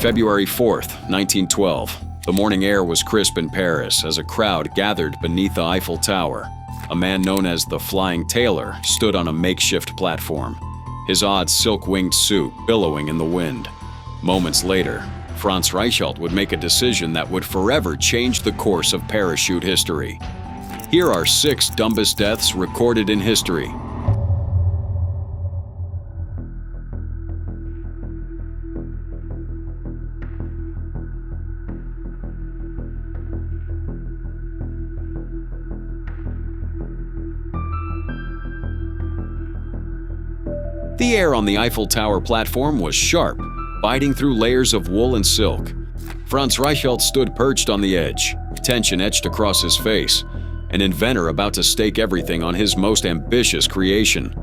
February 4th, 1912. The morning air was crisp in Paris as a crowd gathered beneath the Eiffel Tower. A man known as the Flying Tailor stood on a makeshift platform, his odd silk-winged suit billowing in the wind. Moments later, Franz Reichelt would make a decision that would forever change the course of parachute history. Here are 6 dumbest deaths recorded in history. The air on the Eiffel Tower platform was sharp, biting through layers of wool and silk. Franz Reichelt stood perched on the edge, tension etched across his face, an inventor about to stake everything on his most ambitious creation.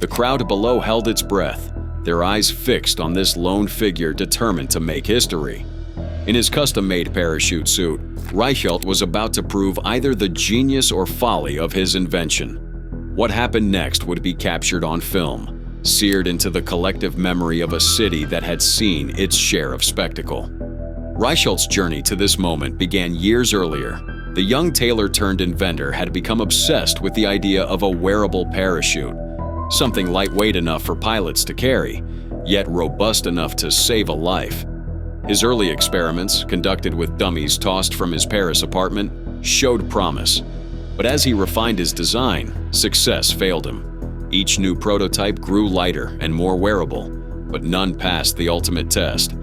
The crowd below held its breath, their eyes fixed on this lone figure determined to make history. In his custom-made parachute suit, Reichelt was about to prove either the genius or folly of his invention. What happened next would be captured on film, seared into the collective memory of a city that had seen its share of spectacle. Reichelt's journey to this moment began years earlier. The young tailor-turned-inventor had become obsessed with the idea of a wearable parachute, something lightweight enough for pilots to carry, yet robust enough to save a life. His early experiments, conducted with dummies tossed from his Paris apartment, showed promise. But as he refined his design, success failed him. Each new prototype grew lighter and more wearable, but none passed the ultimate test.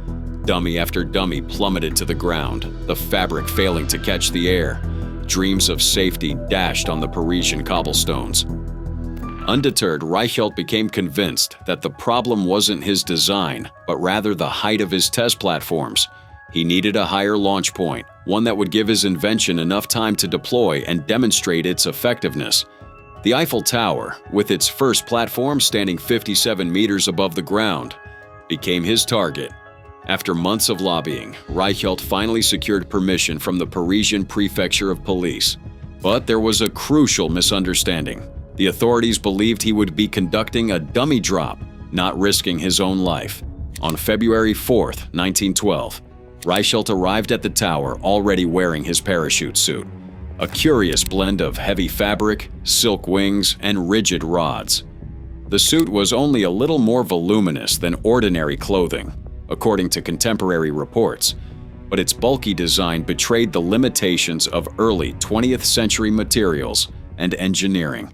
Dummy after dummy plummeted to the ground, the fabric failing to catch the air. Dreams of safety dashed on the Parisian cobblestones. Undeterred, Reichelt became convinced that the problem wasn't his design, but rather the height of his test platforms. He needed a higher launch point, one that would give his invention enough time to deploy and demonstrate its effectiveness. The Eiffel Tower, with its first platform standing 57 meters above the ground, became his target. After months of lobbying, Reichelt finally secured permission from the Parisian Prefecture of Police. But there was a crucial misunderstanding. The authorities believed he would be conducting a dummy drop, not risking his own life. On February 4th, 1912, Reichelt arrived at the tower already wearing his parachute suit. A curious blend of heavy fabric, silk wings, and rigid rods. The suit was only a little more voluminous than ordinary clothing, according to contemporary reports, but its bulky design betrayed the limitations of early 20th century materials and engineering.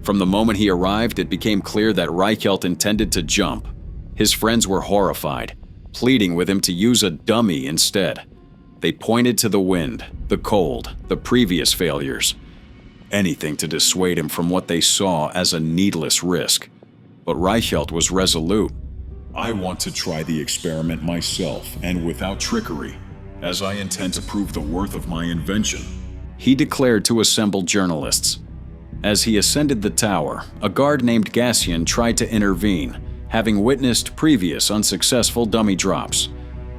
From the moment he arrived, it became clear that Reichelt intended to jump. His friends were horrified, pleading with him to use a dummy instead. They pointed to the wind, the cold, the previous failures. Anything to dissuade him from what they saw as a needless risk. But Reichelt was resolute. I want to try the experiment myself and without trickery, as I intend to prove the worth of my invention, he declared to assembled journalists. As he ascended the tower, a guard named Gassian tried to intervene, having witnessed previous unsuccessful dummy drops.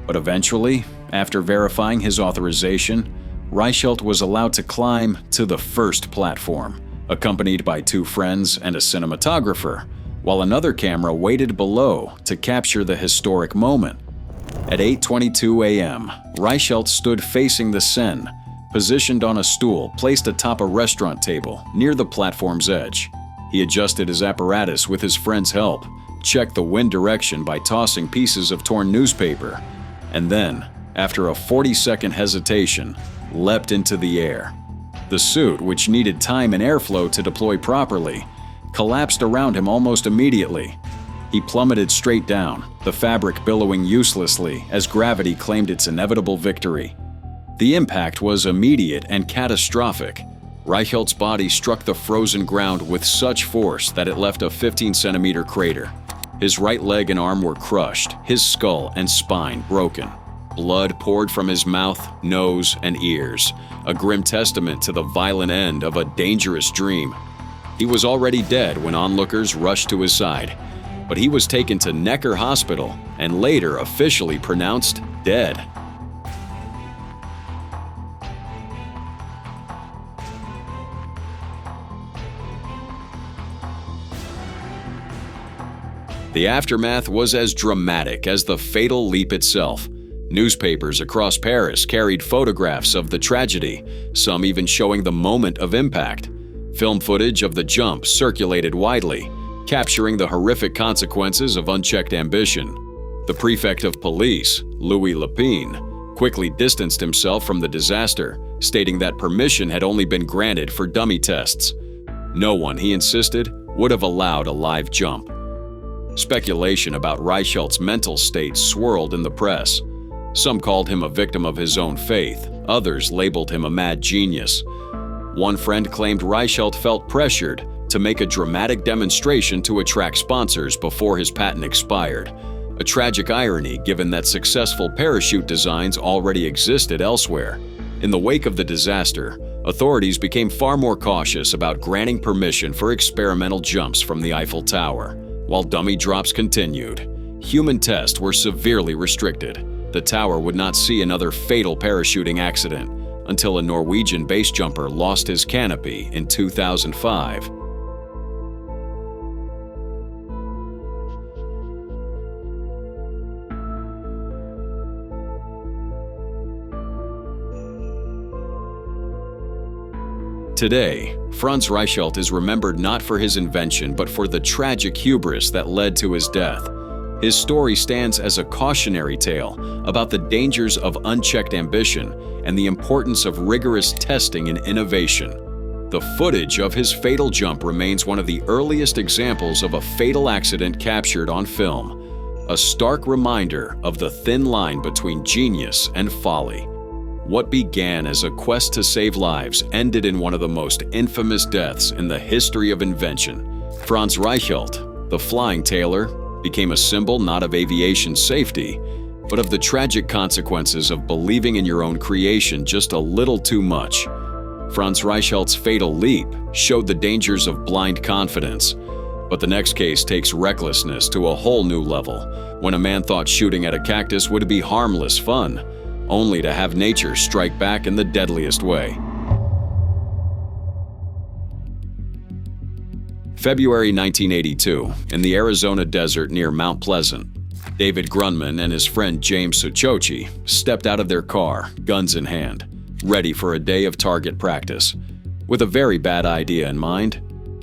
But eventually, after verifying his authorization, Reichelt was allowed to climb to the first platform, accompanied by 2 friends and a cinematographer, while another camera waited below to capture the historic moment. At 8:22 a.m., Reichelt stood facing the Seine, positioned on a stool placed atop a restaurant table near the platform's edge. He adjusted his apparatus with his friend's help, checked the wind direction by tossing pieces of torn newspaper, and then, after a 40-second hesitation, leapt into the air. The suit, which needed time and airflow to deploy properly, collapsed around him almost immediately. He plummeted straight down, the fabric billowing uselessly as gravity claimed its inevitable victory. The impact was immediate and catastrophic. Reichelt's body struck the frozen ground with such force that it left a 15-centimeter crater. His right leg and arm were crushed, his skull and spine broken. Blood poured from his mouth, nose, and ears, a grim testament to the violent end of a dangerous dream. He was already dead when onlookers rushed to his side, but he was taken to Necker Hospital and later officially pronounced dead. The aftermath was as dramatic as the fatal leap itself. Newspapers across Paris carried photographs of the tragedy, some even showing the moment of impact. Film footage of the jump circulated widely, capturing the horrific consequences of unchecked ambition. The prefect of police, Louis Lepine, quickly distanced himself from the disaster, stating that permission had only been granted for dummy tests. No one, he insisted, would have allowed a live jump. Speculation about Reichhelt's mental state swirled in the press. Some called him a victim of his own faith, others labeled him a mad genius. One friend claimed Reichelt felt pressured to make a dramatic demonstration to attract sponsors before his patent expired. A tragic irony given that successful parachute designs already existed elsewhere. In the wake of the disaster, authorities became far more cautious about granting permission for experimental jumps from the Eiffel Tower. While dummy drops continued, human tests were severely restricted. The tower would not see another fatal parachuting accident until a Norwegian base jumper lost his canopy in 2005. Today, Franz Reichelt is remembered not for his invention but for the tragic hubris that led to his death. His story stands as a cautionary tale about the dangers of unchecked ambition and the importance of rigorous testing and innovation. The footage of his fatal jump remains one of the earliest examples of a fatal accident captured on film, a stark reminder of the thin line between genius and folly. What began as a quest to save lives ended in one of the most infamous deaths in the history of invention. Franz Reichelt, the flying tailor, became a symbol not of aviation safety, but of the tragic consequences of believing in your own creation just a little too much. Franz Reichelt's fatal leap showed the dangers of blind confidence, but the next case takes recklessness to a whole new level, when a man thought shooting at a cactus would be harmless fun, only to have nature strike back in the deadliest way. February 1982, in the Arizona desert near Mount Pleasant, David Grunman and his friend James Suchochi stepped out of their car, guns in hand, ready for a day of target practice, with a very bad idea in mind.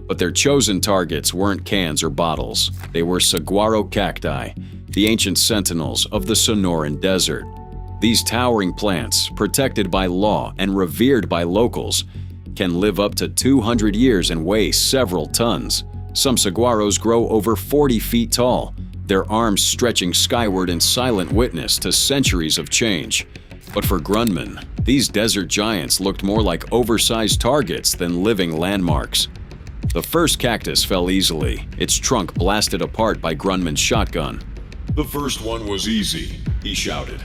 But their chosen targets weren't cans or bottles. They were saguaro cacti, the ancient sentinels of the Sonoran Desert. These towering plants, protected by law and revered by locals, can live up to 200 years and weigh several tons. Some saguaros grow over 40 feet tall, their arms stretching skyward in silent witness to centuries of change. But for Grunman, these desert giants looked more like oversized targets than living landmarks. The first cactus fell easily, its trunk blasted apart by Grunman's shotgun. "The first one was easy," he shouted.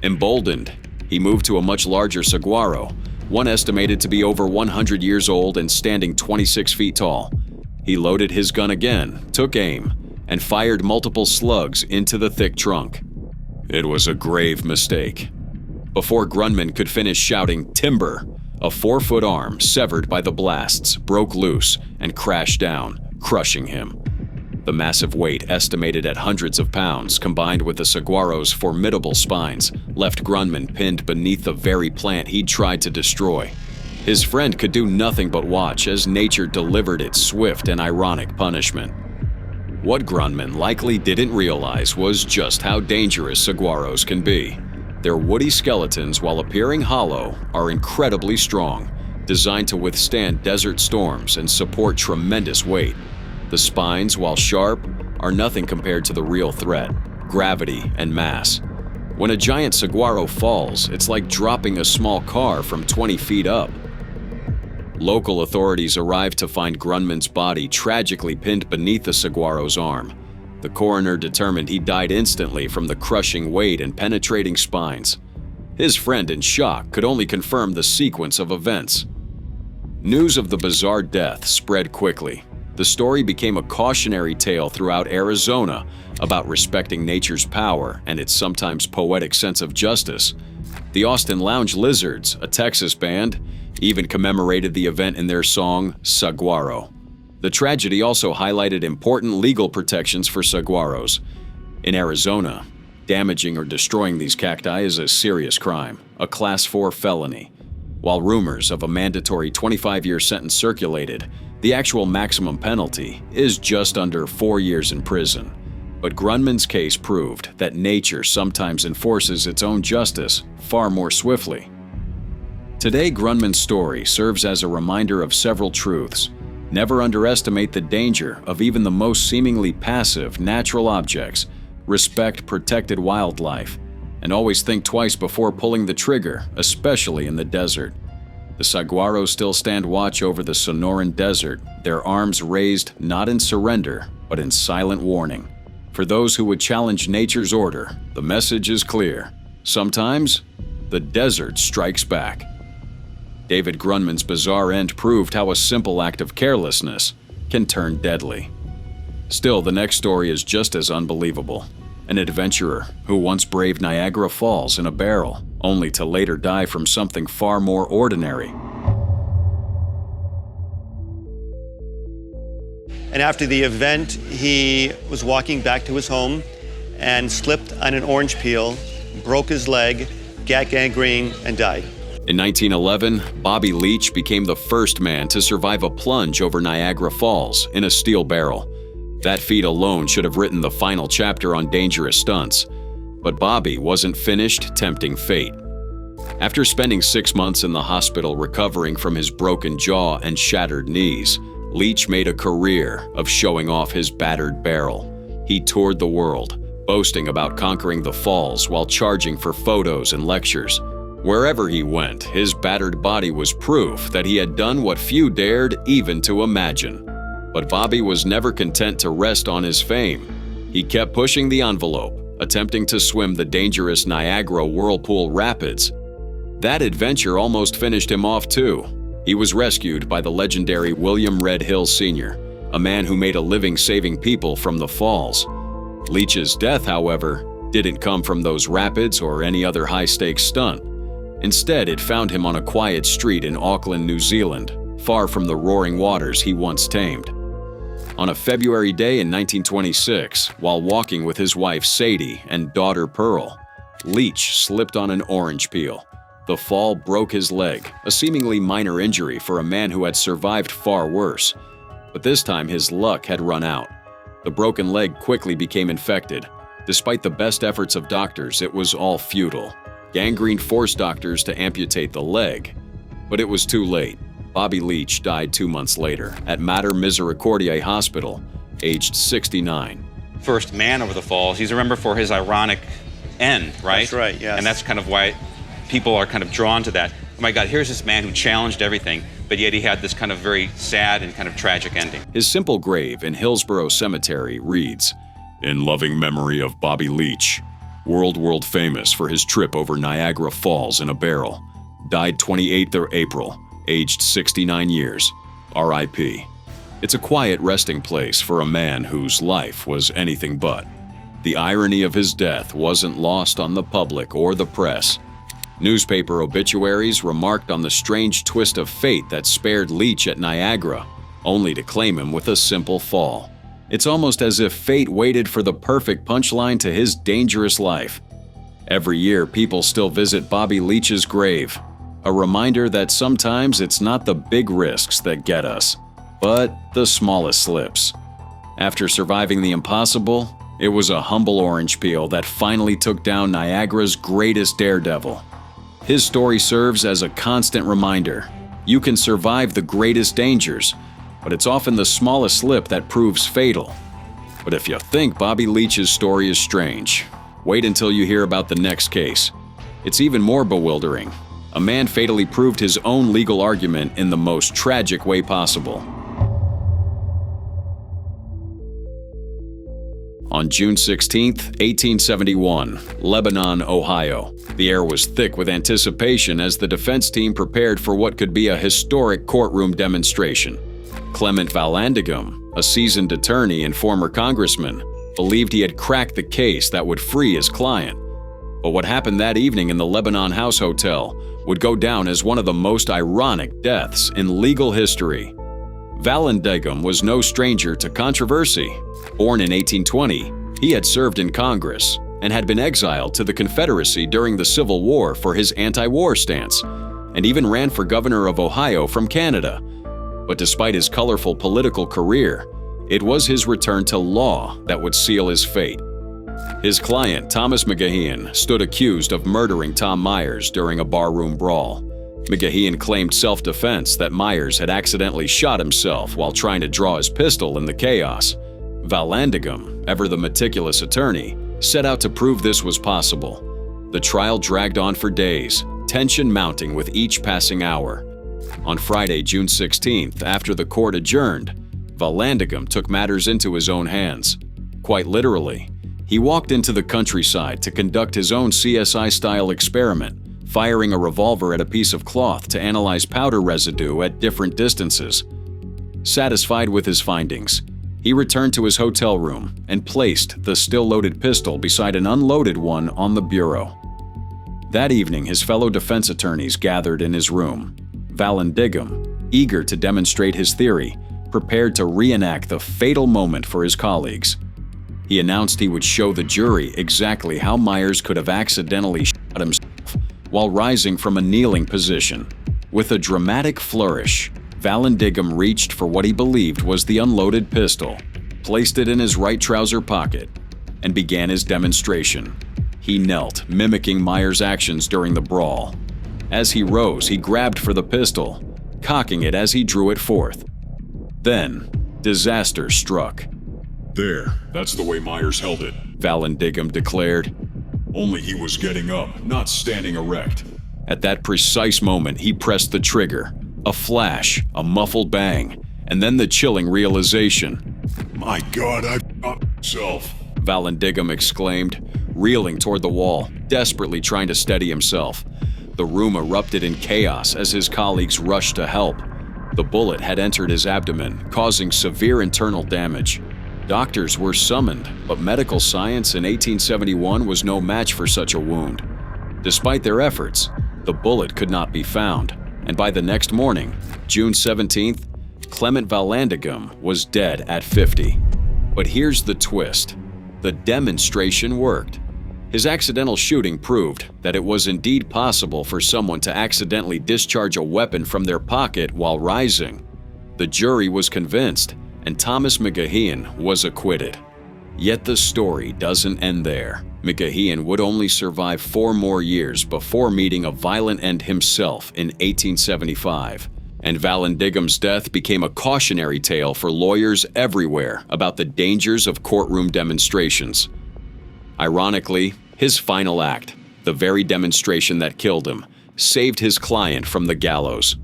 Emboldened, he moved to a much larger saguaro, one estimated to be over 100 years old and standing 26 feet tall. He loaded his gun again, took aim, and fired multiple slugs into the thick trunk. It was a grave mistake. Before Grunman could finish shouting "timber," a 4-foot arm, severed by the blasts, broke loose and crashed down, crushing him. The massive weight, estimated at hundreds of pounds, combined with the saguaro's formidable spines, left Grunman pinned beneath the very plant he'd tried to destroy. His friend could do nothing but watch as nature delivered its swift and ironic punishment. What Grunman likely didn't realize was just how dangerous saguaros can be. Their woody skeletons, while appearing hollow, are incredibly strong, designed to withstand desert storms and support tremendous weight. The spines, while sharp, are nothing compared to the real threat: gravity and mass. When a giant saguaro falls, it's like dropping a small car from 20 feet up. Local authorities arrived to find Grunman's body tragically pinned beneath the saguaro's arm. The coroner determined he died instantly from the crushing weight and penetrating spines. His friend, in shock, could only confirm the sequence of events. News of the bizarre death spread quickly. The story became a cautionary tale throughout Arizona about respecting nature's power and its sometimes poetic sense of justice. The Austin Lounge Lizards, a Texas band, even commemorated the event in their song, Saguaro. The tragedy also highlighted important legal protections for saguaros. In Arizona, damaging or destroying these cacti is a serious crime, a Class 4 felony. While rumors of a mandatory 25-year sentence circulated, the actual maximum penalty is just under 4 years in prison. But Grunman's case proved that nature sometimes enforces its own justice far more swiftly. Today, Grunman's story serves as a reminder of several truths. Never underestimate the danger of even the most seemingly passive natural objects. Respect protected wildlife, and always think twice before pulling the trigger, especially in the desert. The saguaros still stand watch over the Sonoran Desert, their arms raised not in surrender, but in silent warning. For those who would challenge nature's order, the message is clear. Sometimes, the desert strikes back. David Grunman's bizarre end proved how a simple act of carelessness can turn deadly. Still, the next story is just as unbelievable. An adventurer who once braved Niagara Falls in a barrel, only to later die from something far more ordinary. And after the event, he was walking back to his home and slipped on an orange peel, broke his leg, got gangrene, and died. In 1911, Bobby Leach became the first man to survive a plunge over Niagara Falls in a steel barrel. That feat alone should have written the final chapter on dangerous stunts. But Bobby wasn't finished tempting fate. After spending 6 months in the hospital recovering from his broken jaw and shattered knees, Leach made a career of showing off his battered barrel. He toured the world, boasting about conquering the falls while charging for photos and lectures. Wherever he went, his battered body was proof that he had done what few dared even to imagine. But Bobby was never content to rest on his fame. He kept pushing the envelope, attempting to swim the dangerous Niagara Whirlpool Rapids. That adventure almost finished him off too. He was rescued by the legendary William Red Hill Sr., a man who made a living saving people from the falls. Leach's death, however, didn't come from those rapids or any other high-stakes stunt. Instead, it found him on a quiet street in Auckland, New Zealand, far from the roaring waters he once tamed. On a February day in 1926, while walking with his wife Sadie and daughter Pearl, Leach slipped on an orange peel. The fall broke his leg, a seemingly minor injury for a man who had survived far worse. But this time his luck had run out. The broken leg quickly became infected. Despite the best efforts of doctors, it was all futile. Gangrene forced doctors to amputate the leg. But it was too late. Bobby Leach died 2 months later at Mater Misericordiae Hospital, aged 69. First man over the falls. He's remembered for his ironic end, right? That's right, yes. And that's kind of why people are kind of drawn to that. Oh my God, here's this man who challenged everything, but yet he had this kind of very sad and kind of tragic ending. His simple grave in Hillsborough Cemetery reads, "In loving memory of Bobby Leach, world famous for his trip over Niagara Falls in a barrel. Died 28th of April, aged 69 years. R.I.P." It's a quiet resting place for a man whose life was anything but. The irony of his death wasn't lost on the public or the press. Newspaper obituaries remarked on the strange twist of fate that spared Leach at Niagara, only to claim him with a simple fall. It's almost as if fate waited for the perfect punchline to his dangerous life. Every year, people still visit Bobby Leach's grave, a reminder that sometimes it's not the big risks that get us, but the smallest slips. After surviving the impossible, it was a humble orange peel that finally took down Niagara's greatest daredevil. His story serves as a constant reminder. You can survive the greatest dangers, but it's often the smallest slip that proves fatal. But if you think Bobby Leach's story is strange, wait until you hear about the next case. It's even more bewildering. A man fatally proved his own legal argument in the most tragic way possible. On June 16, 1871, Lebanon, Ohio. The air was thick with anticipation as the defense team prepared for what could be a historic courtroom demonstration. Clement Vallandigham, a seasoned attorney and former congressman, believed he had cracked the case that would free his client. But what happened that evening in the Lebanon House Hotel would go down as one of the most ironic deaths in legal history. Vallandigham was no stranger to controversy. Born in 1820, he had served in Congress and had been exiled to the Confederacy during the Civil War for his anti-war stance, and even ran for governor of Ohio from Canada. But despite his colorful political career, it was his return to law that would seal his fate. His client, Thomas McGaheon, stood accused of murdering Tom Myers during a barroom brawl. McGaheon claimed self-defense that Myers had accidentally shot himself while trying to draw his pistol in the chaos. Vallandigham, ever the meticulous attorney, set out to prove this was possible. The trial dragged on for days, tension mounting with each passing hour. On Friday, June 16th, after the court adjourned, Vallandigham took matters into his own hands. Quite literally, he walked into the countryside to conduct his own CSI-style experiment, firing a revolver at a piece of cloth to analyze powder residue at different distances. Satisfied with his findings, he returned to his hotel room and placed the still-loaded pistol beside an unloaded one on the bureau. That evening, his fellow defense attorneys gathered in his room. Vallandigham, eager to demonstrate his theory, prepared to reenact the fatal moment for his colleagues. He announced he would show the jury exactly how Myers could have accidentally shot himself while rising from a kneeling position. With a dramatic flourish, Vallandigham reached for what he believed was the unloaded pistol, placed it in his right trouser pocket, and began his demonstration. He knelt, mimicking Myers' actions during the brawl. As he rose, he grabbed for the pistol, cocking it as he drew it forth. Then, disaster struck. There, that's the way Myers held it. Vallandigham declared. Only he was getting up, not standing erect. At that precise moment, he pressed the trigger. A flash, a muffled bang, and then the chilling realization. My God, I shot myself. Vallandigham exclaimed, reeling toward the wall, desperately trying to steady himself. The room erupted in chaos as his colleagues rushed to help. The bullet had entered his abdomen, causing severe internal damage. Doctors were summoned, but medical science in 1871 was no match for such a wound. Despite their efforts, the bullet could not be found, and by the next morning, June 17th, Clement Vallandigham was dead at 50. But here's the twist. The demonstration worked. His accidental shooting proved that it was indeed possible for someone to accidentally discharge a weapon from their pocket while rising. The jury was convinced, and Thomas McGaheon was acquitted. Yet the story doesn't end there. McGaheon would only survive 4 more years before meeting a violent end himself in 1875, and Vallandigham's death became a cautionary tale for lawyers everywhere about the dangers of courtroom demonstrations. Ironically, his final act, the very demonstration that killed him, saved his client from the gallows.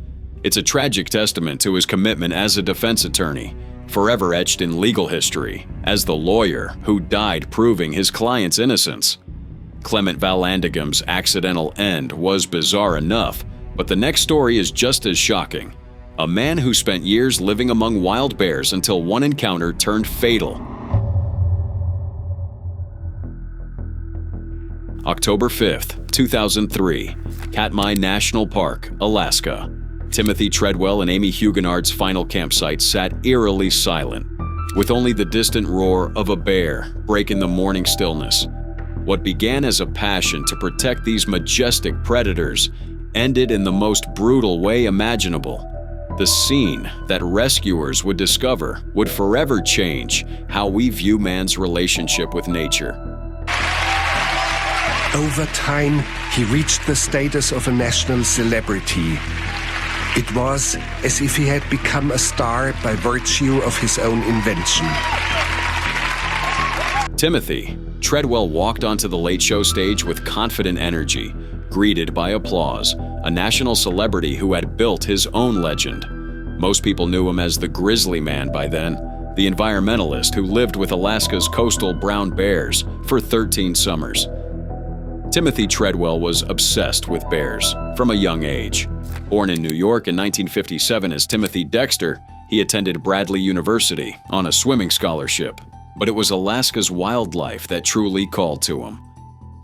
It's a tragic testament to his commitment as a defense attorney, forever etched in legal history as the lawyer who died proving his client's innocence. Clement Vallandigham's accidental end was bizarre enough, but the next story is just as shocking. A man who spent years living among wild bears until one encounter turned fatal. October 5th, 2003, Katmai National Park, Alaska. Timothy Treadwell and Amy Huguenard's final campsite sat eerily silent, with only the distant roar of a bear breaking the morning stillness. What began as a passion to protect these majestic predators ended in the most brutal way imaginable. The scene that rescuers would discover would forever change how we view man's relationship with nature. Over time, he reached the status of a national celebrity. It was as if he had become a star by virtue of his own invention. Timothy Treadwell walked onto the Late Show stage with confident energy, greeted by applause, a national celebrity who had built his own legend. Most people knew him as the Grizzly Man by then, the environmentalist who lived with Alaska's coastal brown bears for 13 summers. Timothy Treadwell was obsessed with bears from a young age. Born in New York in 1957 as Timothy Dexter, he attended Bradley University on a swimming scholarship. But it was Alaska's wildlife that truly called to him.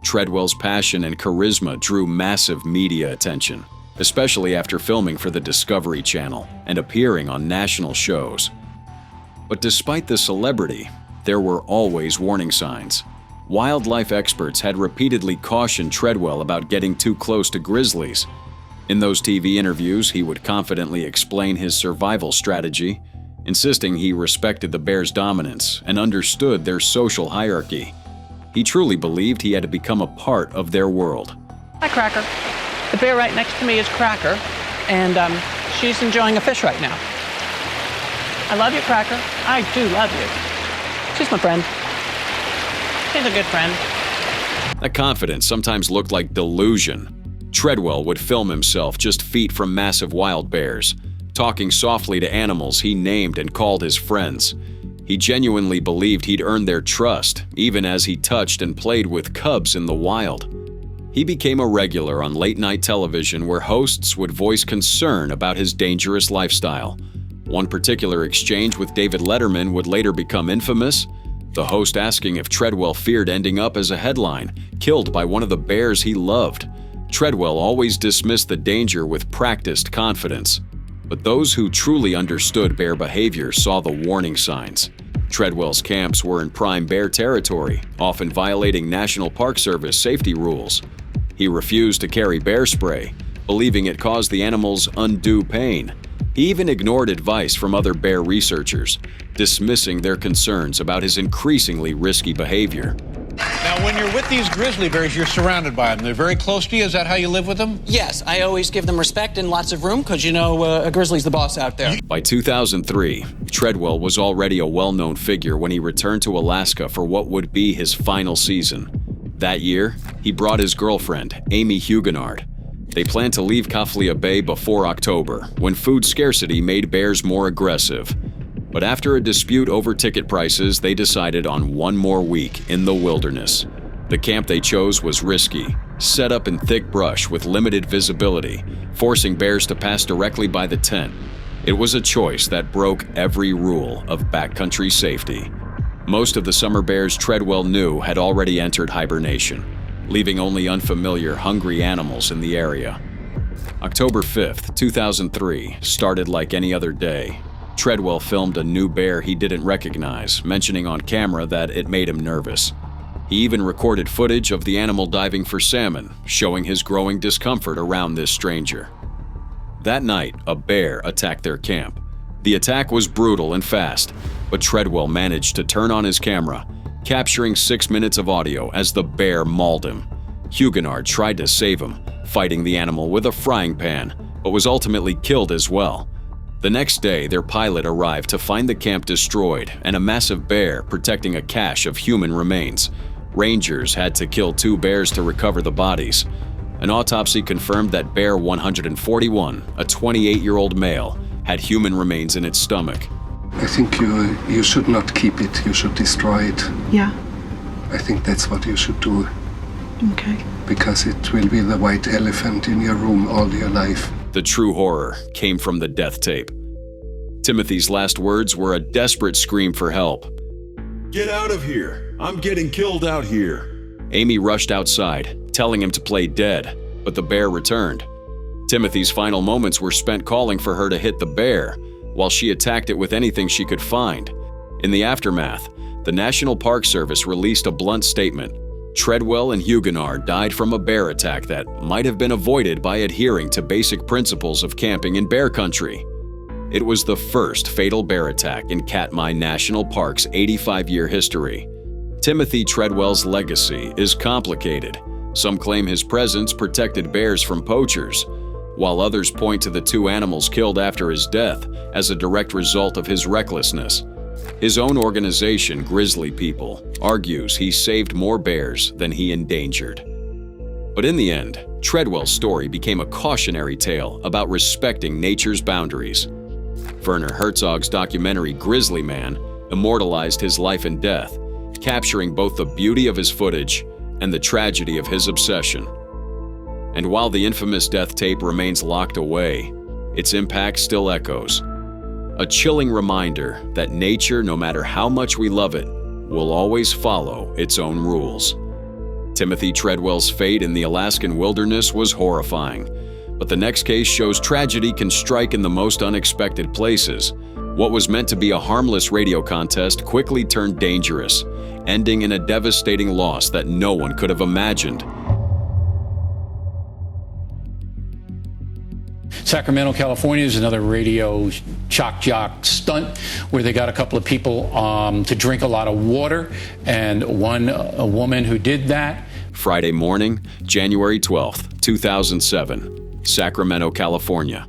Treadwell's passion and charisma drew massive media attention. especially after filming for the Discovery Channel and appearing on national shows. But despite the celebrity, there were always warning signs. Wildlife experts had repeatedly cautioned Treadwell about getting too close to grizzlies. In those TV interviews, he would confidently explain his survival strategy, insisting he respected the bear's dominance and understood their social hierarchy. He truly believed he had to become a part of their world. Hi, Cracker. The bear right next to me is Cracker, and she's enjoying a fish right now. I love you, Cracker. I do love you. She's my friend. She's a good friend. That confidence sometimes looked like delusion. Treadwell would film himself just feet from massive wild bears, talking softly to animals he named and called his friends. He genuinely believed he'd earned their trust, even as he touched and played with cubs in the wild. He became a regular on late-night television where hosts would voice concern about his dangerous lifestyle. One particular exchange with David Letterman would later become infamous, the host asking if Treadwell feared ending up as a headline, killed by one of the bears he loved. Treadwell always dismissed the danger with practiced confidence. But those who truly understood bear behavior saw the warning signs. Treadwell's camps were in prime bear territory, often violating National Park Service safety rules. He refused to carry bear spray, believing it caused the animals undue pain. He even ignored advice from other bear researchers, dismissing their concerns about his increasingly risky behavior. Now, when you're with these grizzly bears, you're surrounded by them. They're very close to you. Is that how you live with them? Yes, I always give them respect and lots of room because, a grizzly's the boss out there. By 2003, Treadwell was already a well-known figure when he returned to Alaska for what would be his final season. That year, he brought his girlfriend, Amy Huguenard. They planned to leave Kaflia Bay before October, when food scarcity made bears more aggressive. But after a dispute over ticket prices, they decided on one more week in the wilderness. The camp they chose was risky, set up in thick brush with limited visibility, forcing bears to pass directly by the tent. It was a choice that broke every rule of backcountry safety. Most of the summer bears Treadwell knew had already entered hibernation, leaving only unfamiliar, hungry animals in the area. October 5th, 2003 started like any other day. Treadwell filmed a new bear he didn't recognize, mentioning on camera that it made him nervous. He even recorded footage of the animal diving for salmon, showing his growing discomfort around this stranger. That night, a bear attacked their camp. The attack was brutal and fast, but Treadwell managed to turn on his camera, capturing 6 minutes of audio as the bear mauled him. Huguenard tried to save him, fighting the animal with a frying pan, but was ultimately killed as well. The next day, their pilot arrived to find the camp destroyed and a massive bear protecting a cache of human remains. Rangers had to kill 2 bears to recover the bodies. An autopsy confirmed that bear 141, a 28-year-old male, had human remains in its stomach. I think you should not keep it, you should destroy it. Yeah. I think that's what you should do. Okay. Because it will be the white elephant in your room all your life. The true horror came from the death tape. Timothy's last words were a desperate scream for help. Get out of here! I'm getting killed out here! Amy rushed outside, telling him to play dead, but the bear returned. Timothy's final moments were spent calling for her to hit the bear, while she attacked it with anything she could find. In the aftermath, the National Park Service released a blunt statement. Treadwell and Huguenard died from a bear attack that might have been avoided by adhering to basic principles of camping in bear country. It was the first fatal bear attack in Katmai National Park's 85-year history. Timothy Treadwell's legacy is complicated. Some claim his presence protected bears from poachers, while others point to the 2 animals killed after his death as a direct result of his recklessness. His own organization, Grizzly People, argues he saved more bears than he endangered. But in the end, Treadwell's story became a cautionary tale about respecting nature's boundaries. Werner Herzog's documentary Grizzly Man immortalized his life and death, capturing both the beauty of his footage and the tragedy of his obsession. And while the infamous death tape remains locked away, its impact still echoes. A chilling reminder that nature, no matter how much we love it, will always follow its own rules. Timothy Treadwell's fate in the Alaskan wilderness was horrifying, But the next case shows tragedy can strike in the most unexpected places. What was meant to be a harmless radio contest quickly turned dangerous, ending in a devastating loss that no one could have imagined. Sacramento, California is another radio shock jock stunt where they got a couple of people to drink a lot of water, and a woman who did that. Friday morning, January 12th, 2007, Sacramento, California.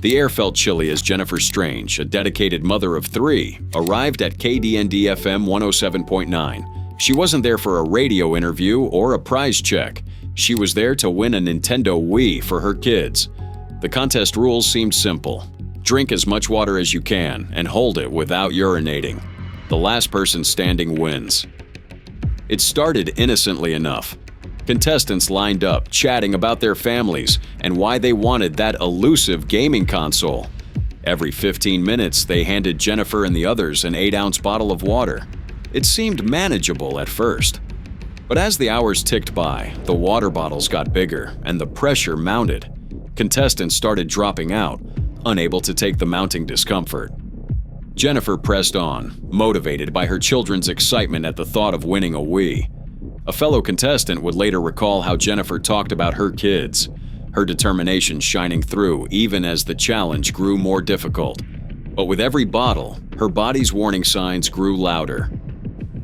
The air felt chilly as Jennifer Strange, a dedicated mother of three, arrived at KDND-FM 107.9. She wasn't there for a radio interview or a prize check. She was there to win a Nintendo Wii for her kids. The contest rules seemed simple. Drink as much water as you can and hold it without urinating. The last person standing wins. It started innocently enough. Contestants lined up, chatting about their families and why they wanted that elusive gaming console. Every 15 minutes, they handed Jennifer and the others an 8-ounce bottle of water. It seemed manageable at first. But as the hours ticked by, the water bottles got bigger and the pressure mounted. Contestants started dropping out, unable to take the mounting discomfort. Jennifer pressed on, motivated by her children's excitement at the thought of winning a Wii. A fellow contestant would later recall how Jennifer talked about her kids, her determination shining through even as the challenge grew more difficult. But with every bottle, her body's warning signs grew louder.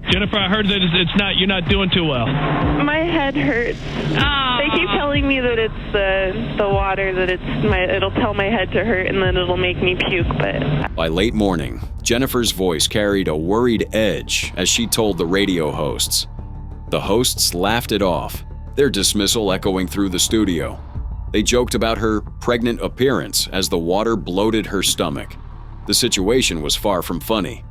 Jennifer, I heard that you're not doing too well. My head hurts. They keep telling me that it's the water, that it'll tell my head to hurt and then it'll make me puke, but... By late morning, Jennifer's voice carried a worried edge as she told the radio hosts. The hosts laughed it off, their dismissal echoing through the studio. They joked about her pregnant appearance as the water bloated her stomach. The situation was far from funny.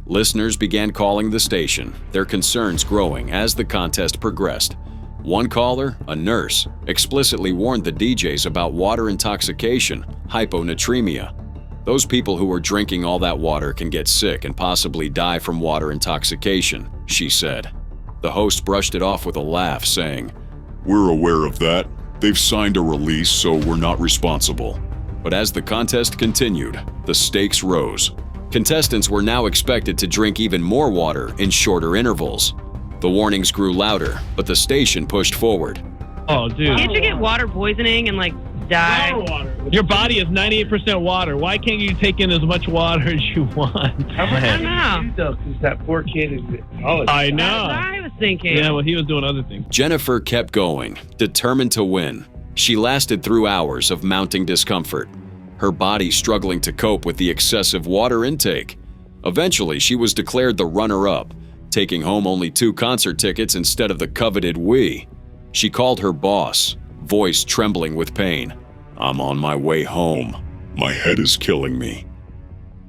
Listeners began calling the station, their concerns growing as the contest progressed. One caller, a nurse, explicitly warned the DJs about water intoxication, hyponatremia. Those people who are drinking all that water can get sick and possibly die from water intoxication, she said. The host brushed it off with a laugh, saying, "We're aware of that. They've signed a release, so we're not responsible." But as the contest continued, the stakes rose. Contestants were now expected to drink even more water in shorter intervals. The warnings grew louder, but the station pushed forward. Oh, dude. Can't you get water poisoning and, die? Your body is 98% water. Why can't you take in as much water as you want? I don't know. Because that poor kid is in college. I know. That's what I was thinking. Yeah, well, he was doing other things. Jennifer kept going, determined to win. She lasted through hours of mounting discomfort, her body struggling to cope with the excessive water intake. Eventually, she was declared the runner-up, taking home only 2 concert tickets instead of the coveted Wii. She called her boss, voice trembling with pain. "I'm on my way home. My head is killing me."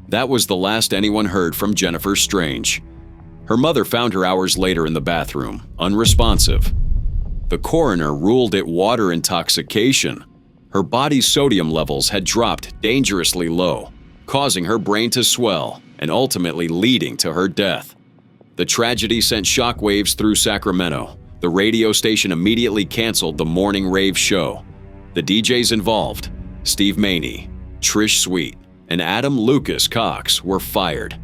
That was the last anyone heard from Jennifer Strange. Her mother found her hours later in the bathroom, unresponsive. The coroner ruled it water intoxication. Her body's sodium levels had dropped dangerously low, causing her brain to swell and ultimately leading to her death. The tragedy sent shockwaves through Sacramento. The radio station immediately canceled the morning rave show. The DJs involved, Steve Maney, Trish Sweet, and Adam Lucas Cox, were fired.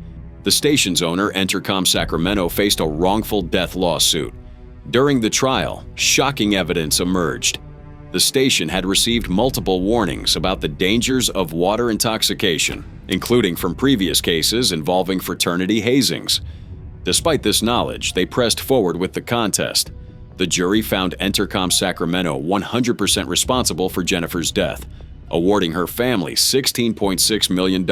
The station's owner, Entercom Sacramento, faced a wrongful death lawsuit. During the trial, shocking evidence emerged. The station had received multiple warnings about the dangers of water intoxication, including from previous cases involving fraternity hazings. Despite this knowledge, they pressed forward with the contest. The jury found Entercom Sacramento 100% responsible for Jennifer's death, awarding her family $16.6 million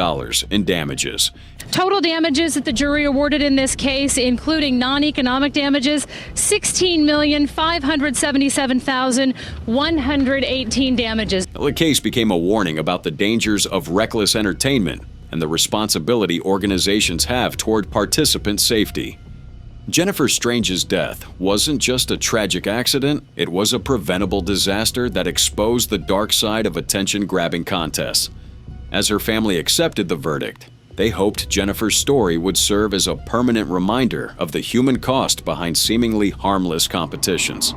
in damages. Total damages that the jury awarded in this case, including non-economic damages, $16,577,118 damages. The case became a warning about the dangers of reckless entertainment and the responsibility organizations have toward participant safety. Jennifer Strange's death wasn't just a tragic accident, it was a preventable disaster that exposed the dark side of attention-grabbing contests. As her family accepted the verdict, they hoped Jennifer's story would serve as a permanent reminder of the human cost behind seemingly harmless competitions.